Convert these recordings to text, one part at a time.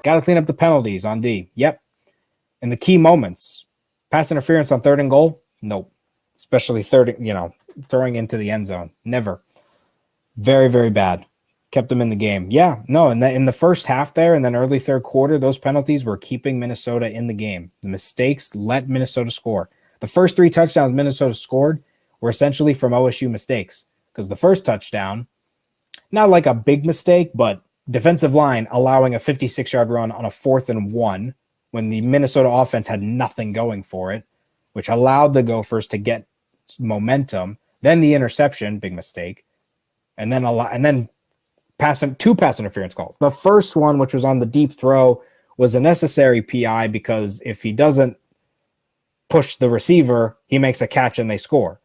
Got to clean up the penalties on D. Yep. And the key moments. Pass interference on 3rd and goal? Nope. Especially throwing into the end zone. Never. Very, very bad. Kept them in the game. Yeah, no, and in the first half there and then early third quarter, those penalties were keeping Minnesota in the game. The mistakes let Minnesota score. The first 3 touchdowns Minnesota scored were essentially from OSU mistakes because the first touchdown, not like a big mistake, but defensive line allowing a 56-yard run on a 4th and 1 when the Minnesota offense had nothing going for it, which allowed the Gophers to get momentum. Then the interception, big mistake, and then two pass interference calls. The first one, which was on the deep throw, was a necessary PI because if he doesn't push the receiver, he makes a catch and they score.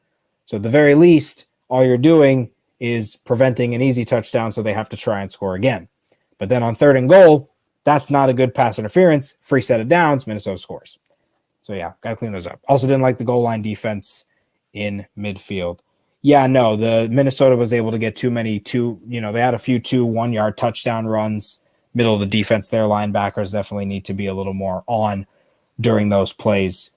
So at the very least, all you're doing is preventing an easy touchdown, so they have to try and score again. But then on 3rd and goal, that's not a good pass interference. Free set of downs, Minnesota scores. So yeah, got to clean those up. Also didn't like the goal line defense in midfield. Yeah, no, the Minnesota was able to get they had a few 1-yard touchdown runs. Middle of the defense, their linebackers definitely need to be a little more on during those plays.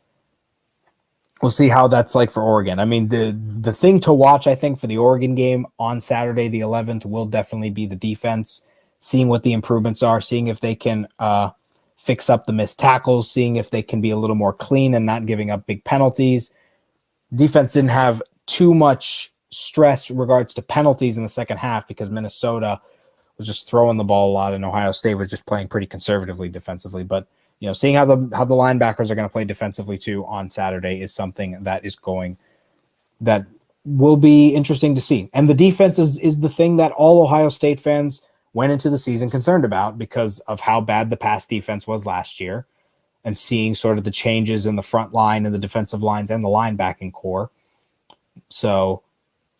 We'll see how that's like for Oregon. I mean, the thing to watch, I think, for the Oregon game on Saturday the 11th will definitely be the defense, seeing what the improvements are, seeing if they can fix up the missed tackles, seeing if they can be a little more clean and not giving up big penalties. Defense didn't have too much stress in regards to penalties in the second half because Minnesota was just throwing the ball a lot and Ohio State was just playing pretty conservatively defensively. But seeing how the linebackers are going to play defensively too on Saturday is something that will be interesting to see. And the defense is the thing that all Ohio State fans went into the season concerned about because of how bad the pass defense was last year and seeing sort of the changes in the front line and the defensive lines and the linebacking core. So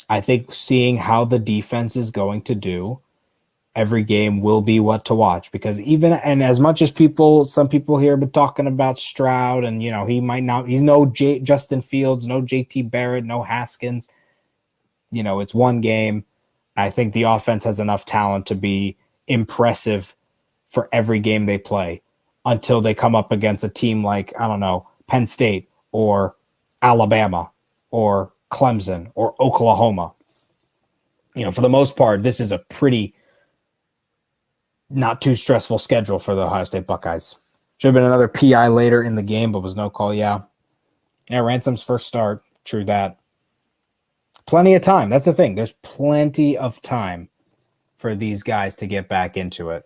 I think seeing how the defense is going to do every game will be what to watch because and as much as some people here have been talking about Stroud and, he's no Justin Fields, no JT Barrett, no Haskins, it's one game. I think the offense has enough talent to be impressive for every game they play until they come up against a team like, I don't know, Penn State or Alabama or Clemson or Oklahoma. For the most part, this is a pretty not too stressful schedule for the Ohio State Buckeyes. Should have been another PI later in the game, but was no call. Yeah, Ransom's first start. True that. Plenty of time. That's the thing. There's plenty of time for these guys to get back into it.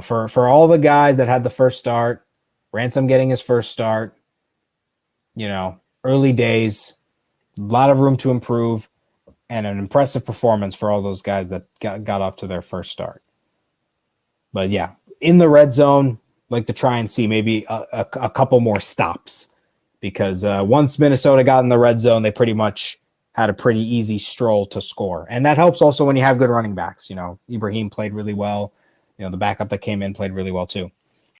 For all the guys that had the first start, Ransom getting his first start, early days, a lot of room to improve, and an impressive performance for all those guys that got off to their first start. But yeah, in the red zone, like to try and see maybe a couple more stops because once Minnesota got in the red zone, they pretty much had a pretty easy stroll to score. And that helps also when you have good running backs. Ibrahim played really well. The backup that came in played really well too.